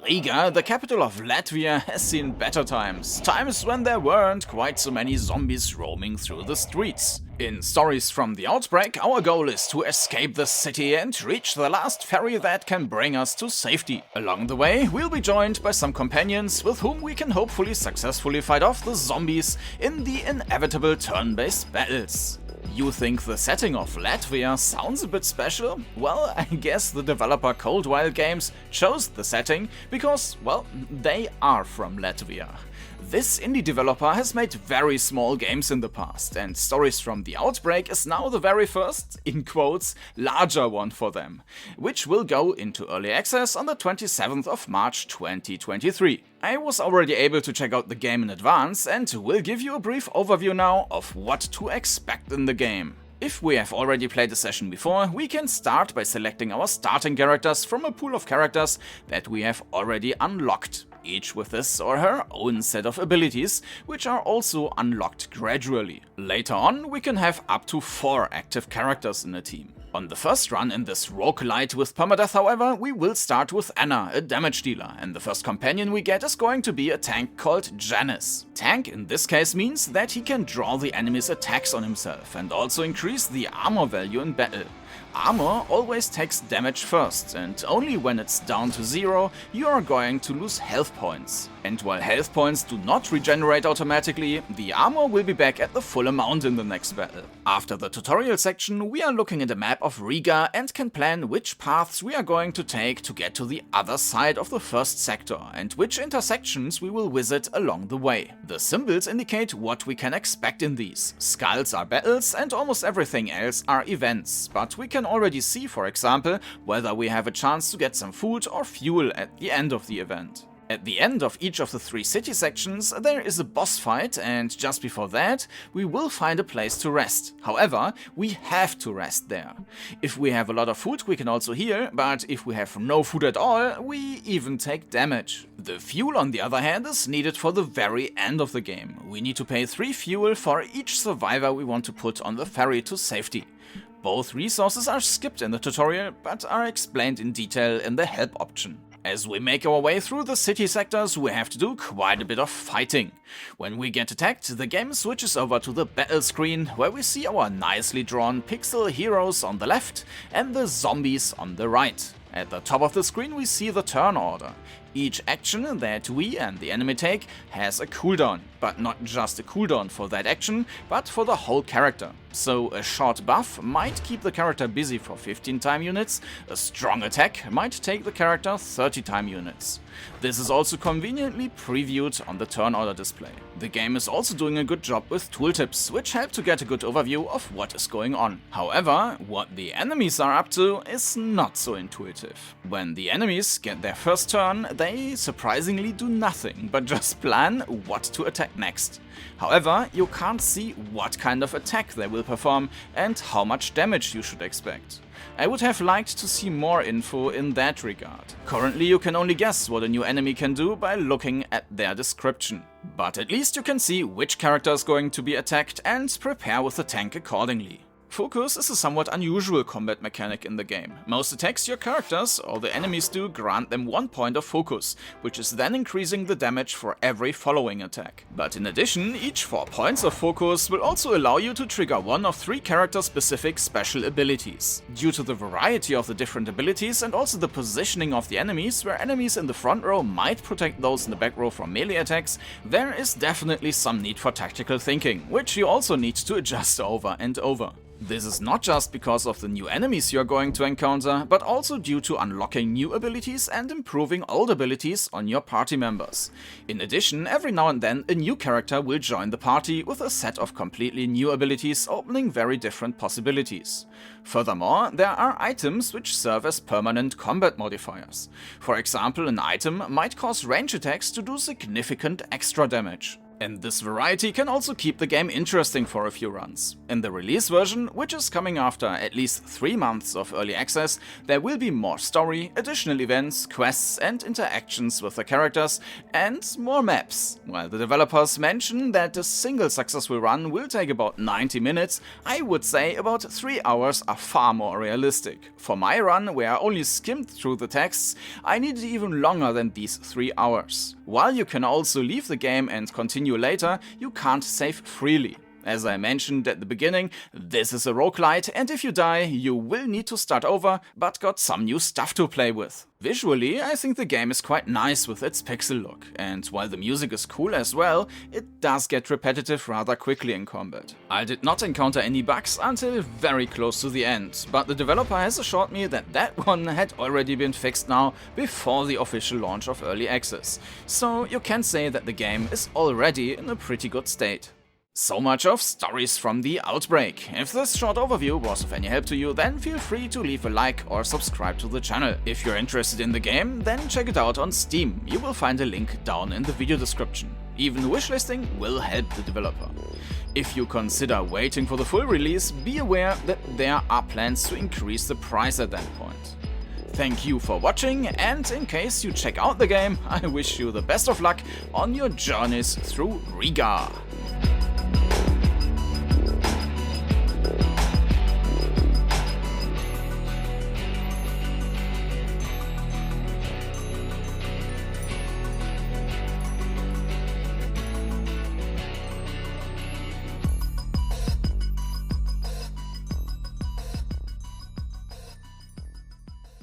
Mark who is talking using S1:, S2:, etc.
S1: Riga, the capital of Latvia, has seen better times. Times when there weren't quite so many zombies roaming through the streets. In Stories from the Outbreak, our goal is to escape the city and reach the last ferry that can bring us to safety. Along the way, we'll be joined by some companions with whom we can hopefully successfully fight off the zombies in the inevitable turn-based battles. You think the setting of Latvia sounds a bit special? Well, I guess the developer Coldwild Games chose the setting because, well, they are from Latvia. This indie developer has made very small games in the past, and Stories from the Outbreak is now the very first, in quotes, larger one for them, which will go into early access on the 27th of March 2023. I was already able to check out the game in advance and will give you a brief overview now of what to expect in the game. If we have already played a session before, we can start by selecting our starting characters from a pool of characters that we have already unlocked, each with his or her own set of abilities, which are also unlocked gradually. Later on, we can have up to 4 active characters in a team. On the first run in this Roguelite with permadeath, however, we will start with Anna, a damage dealer, and the first companion we get is going to be a tank called Janice. Tank in this case means that he can draw the enemy's attacks on himself and also increase the armor value in battle. Armor always takes damage first, and only when it's down to 0 you are going to lose health points. And while health points do not regenerate automatically, the armor will be back at the full amount in the next battle. After the tutorial section, we are looking at a map of Riga and can plan which paths we are going to take to get to the other side of the first sector, and which intersections we will visit along the way. The symbols indicate what we can expect in these. Skulls are battles and almost everything else are events, but we can already see, for example, whether we have a chance to get some food or fuel at the end of the event. At the end of each of the 3 city sections there is a boss fight, and just before that we will find a place to rest. However, we have to rest there. If we have a lot of food we can also heal, but if we have no food at all, we even take damage. The fuel, on the other hand, is needed for the very end of the game. We need to pay 3 fuel for each survivor we want to put on the ferry to safety. Both resources are skipped in the tutorial, but are explained in detail in the help option. As we make our way through the city sectors, we have to do quite a bit of fighting. When we get attacked, the game switches over to the battle screen, where we see our nicely drawn pixel heroes on the left and the zombies on the right. At the top of the screen we see the turn order. Each action that we and the enemy take has a cooldown, but not just a cooldown for that action, but for the whole character. So a short buff might keep the character busy for 15 time units, a strong attack might take the character 30 time units. This is also conveniently previewed on the turn order display. The game is also doing a good job with tooltips, which help to get a good overview of what is going on. However, what the enemies are up to is not so intuitive. When the enemies get their first turn, they surprisingly do nothing, but just plan what to attack next. However, you can't see what kind of attack they will perform and how much damage you should expect. I would have liked to see more info in that regard. Currently you can only guess what a new enemy can do by looking at their description. But at least you can see which character is going to be attacked and prepare with the tank accordingly. Focus is a somewhat unusual combat mechanic in the game. Most attacks your characters or the enemies do grant them 1 point of focus, which is then increasing the damage for every following attack. But in addition, each 4 points of focus will also allow you to trigger 1 of 3 character-specific special abilities. Due to the variety of the different abilities and also the positioning of the enemies, where enemies in the front row might protect those in the back row from melee attacks, there is definitely some need for tactical thinking, which you also need to adjust over and over. This is not just because of the new enemies you're going to encounter, but also due to unlocking new abilities and improving old abilities on your party members. In addition, every now and then a new character will join the party with a set of completely new abilities opening very different possibilities. Furthermore, there are items which serve as permanent combat modifiers. For example, an item might cause range attacks to do significant extra damage. And this variety can also keep the game interesting for a few runs. In the release version, which is coming after at least 3 months of early access, there will be more story, additional events, quests and interactions with the characters, and more maps. While the developers mention that a single successful run will take about 90 minutes, I would say about 3 hours are far more realistic. For my run, where I only skimmed through the texts, I needed even longer than these 3 hours. While you can also leave the game and continue later, you can't save freely. As I mentioned at the beginning, this is a roguelite, and if you die, you will need to start over, but got some new stuff to play with. Visually, I think the game is quite nice with its pixel look, and while the music is cool as well, it does get repetitive rather quickly in combat. I did not encounter any bugs until very close to the end, but the developer has assured me that that one had already been fixed now before the official launch of early access. So you can say that the game is already in a pretty good state. So much of stories from the Outbreak. If this short overview was of any help to you, then feel free to leave a like or subscribe to the channel. If you're interested in the game, then check it out on Steam. You will find a link down in the video description. Even wishlisting will help the developer. If you consider waiting for the full release, be aware that there are plans to increase the price at that point. Thank you for watching, and in case you check out the game, I wish you the best of luck on your journeys through Riga.